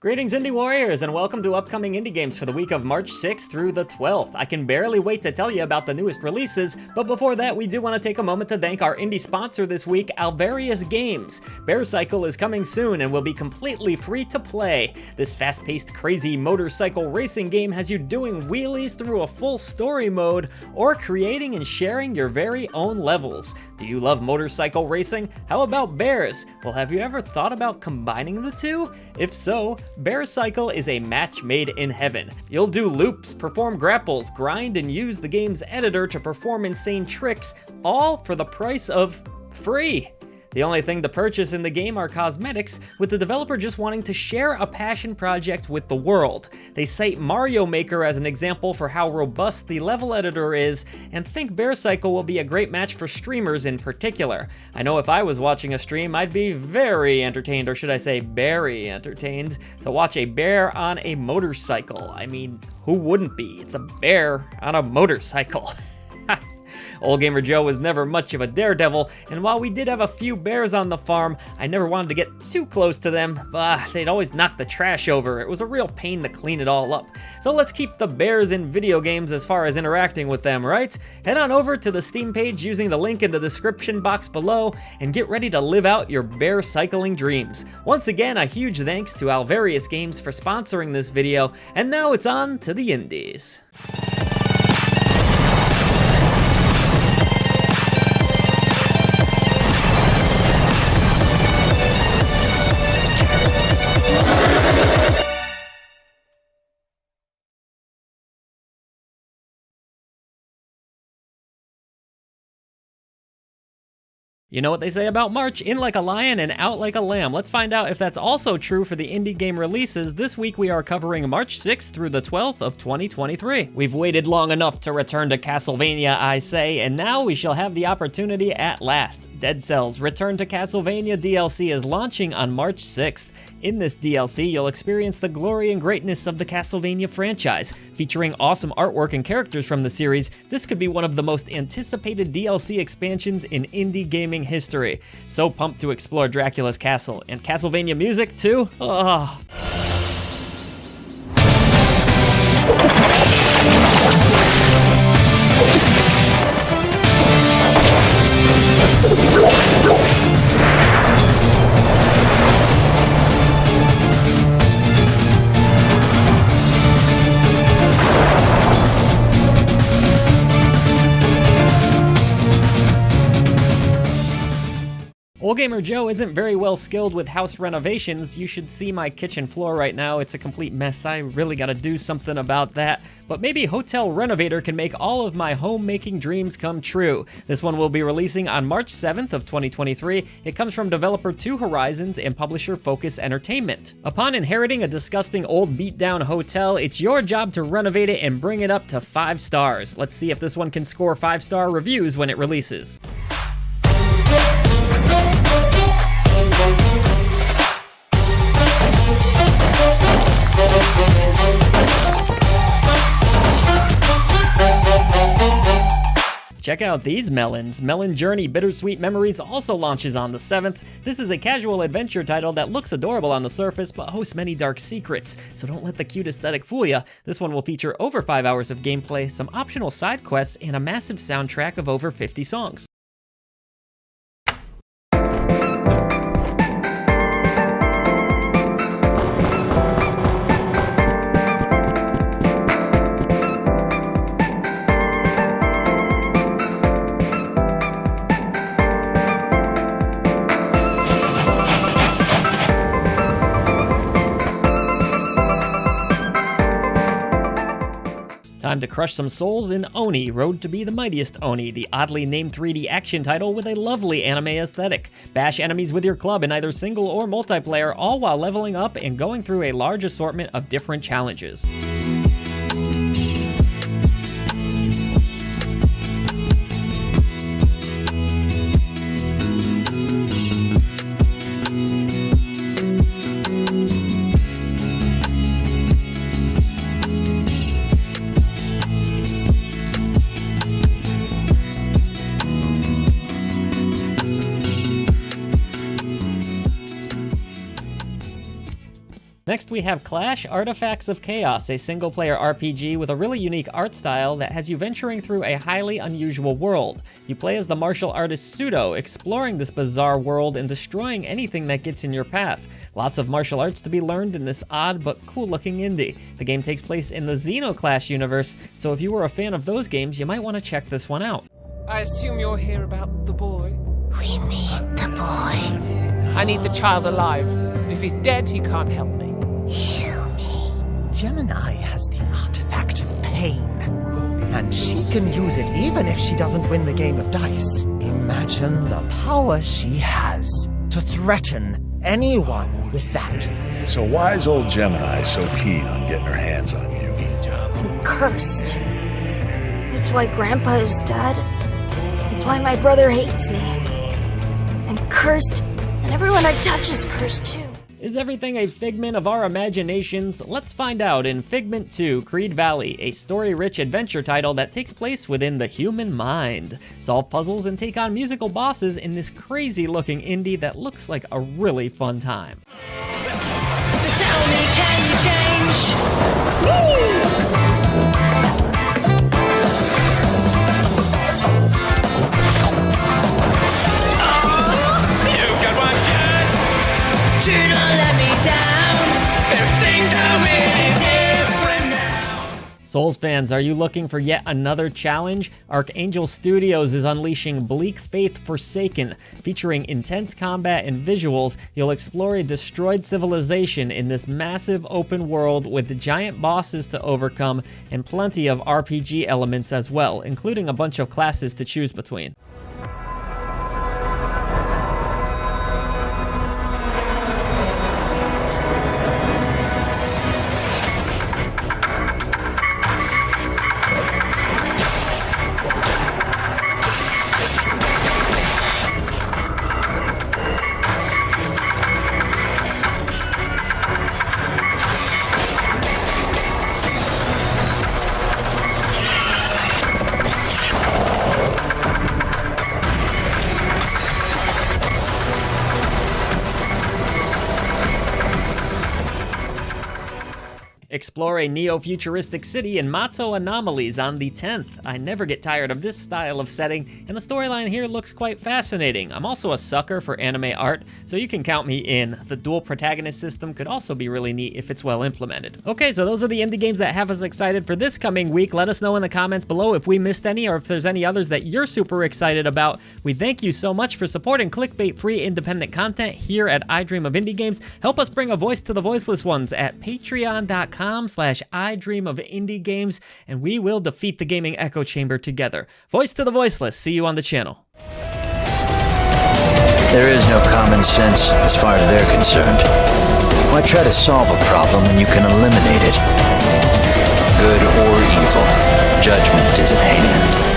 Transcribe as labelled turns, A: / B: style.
A: Greetings Indie Warriors and welcome to upcoming indie games for the week of March 6th through the 12th. I can barely wait to tell you about the newest releases, but before that we do want to take a moment to thank our indie sponsor this week, Alvarius Games. BearCycle is coming soon and will be completely free to play. This fast-paced, crazy motorcycle racing game has you doing wheelies through a full story mode or creating and sharing your very own levels. Do you love motorcycle racing? How about bears? Well, have you ever thought about combining the two? If so, BearCycle is a match made in heaven. You'll do loops, perform grapples, grind, and use the game's editor to perform insane tricks, all for the price of free. The only thing to purchase in the game are cosmetics, with the developer just wanting to share a passion project with the world. They cite Mario Maker as an example for how robust the level editor is, and think BearCycle will be a great match for streamers in particular. I know if I was watching a stream, I'd be very entertained, or should I say very entertained, to watch a bear on a motorcycle. I mean, who wouldn't be? It's a bear on a motorcycle. Old Gamer Joe was never much of a daredevil, and while we did have a few bears on the farm, I never wanted to get too close to them. They'd always knock the trash over. It was a real pain to clean it all up. So let's keep the bears in video games as far as interacting with them, right? Head on over to the Steam page using the link in the description box below, and get ready to live out your bear cycling dreams. Once again, a huge thanks to Alvarius Games for sponsoring this video, and now it's on to the indies. You know what they say about March? In like a lion and out like a lamb. Let's find out if that's also true for the indie game releases. This week we are covering March 6th through the 12th of 2023. We've waited long enough to return to Castlevania, I say, and now we shall have the opportunity at last. Dead Cells Return to Castlevania DLC is launching on March 6th. In this DLC, you'll experience the glory and greatness of the Castlevania franchise. Featuring awesome artwork and characters from the series, this could be one of the most anticipated DLC expansions in indie gaming history. So pumped to explore Dracula's castle, and Castlevania music too? Oh. Old Gamer Joe isn't very well skilled with house renovations. You should see my kitchen floor right now. It's a complete mess. I really gotta do something about that. But maybe Hotel Renovator can make all of my homemaking dreams come true. This one will be releasing on March 7th of 2023. It comes from developer Two Horizons and publisher Focus Entertainment. Upon inheriting a disgusting old beat-down hotel, it's your job to renovate it and bring it up to 5 stars. Let's see if this one can score 5-star reviews when it releases. Check out these melons. Melon Journey Bittersweet Memories also launches on the 7th. This is a casual adventure title that looks adorable on the surface, but hosts many dark secrets, so don't let the cute aesthetic fool ya. This one will feature over 5 hours of gameplay, some optional side quests, and a massive soundtrack of over 50 songs. Time to crush some souls in Oni, Road to be the Mightiest Oni, the oddly named 3D action title with a lovely anime aesthetic. Bash enemies with your club in either single or multiplayer, all while leveling up and going through a large assortment of different challenges. Next we have Clash Artifacts of Chaos, a single-player RPG with a really unique art style that has you venturing through a highly unusual world. You play as the martial artist Pseudo, exploring this bizarre world and destroying anything that gets in your path. Lots of martial arts to be learned in this odd but cool-looking indie. The game takes place in the Xenoclash universe, so if you were a fan of those games, you might want to check this one out.
B: I assume you're here about the boy?
C: We need the boy.
B: I need the child alive. If he's dead, he can't help me.
C: Heal me.
D: Gemini has the artifact of pain, and she can use it even if she doesn't win the game of dice. Imagine the power she has to threaten anyone with that.
E: So why is old Gemini so keen on getting her hands on you?
F: I'm cursed. It's why Grandpa is dead. It's why my brother hates me. I'm cursed, and everyone I touch is cursed too.
A: Is everything a figment of our imaginations? Let's find out in Figment 2 Creed Valley, a story-rich adventure title that takes place within the human mind. Solve puzzles and take on musical bosses in this crazy-looking indie that looks like a really fun time.
G: Tell me, can you change? Woo! Do not let me down. Things are really different now.
A: Souls fans, are you looking for yet another challenge? Archangel Studios is unleashing Bleak Faith Forsaken. Featuring intense combat and visuals, you'll explore a destroyed civilization in this massive open world with giant bosses to overcome and plenty of RPG elements as well, including a bunch of classes to choose between. Explore a neo-futuristic city in Mato Anomalies on the 10th. I never get tired of this style of setting, and the storyline here looks quite fascinating. I'm also a sucker for anime art, so you can count me in. The dual protagonist system could also be really neat if it's well implemented. Okay, so those are the indie games that have us excited for this coming week. Let us know in the comments below if we missed any or if there's any others that you're super excited about. We thank you so much for supporting clickbait-free independent content here at I Dream of Indie Games. Help us bring a voice to the voiceless ones at patreon.com/idreamofindiegames, and we will defeat the gaming echo chamber together. Voice to the voiceless. See you on the channel.
H: There is no common sense as far as they're concerned. Why try to solve a problem when you can eliminate it? Good or evil, judgment is at hand.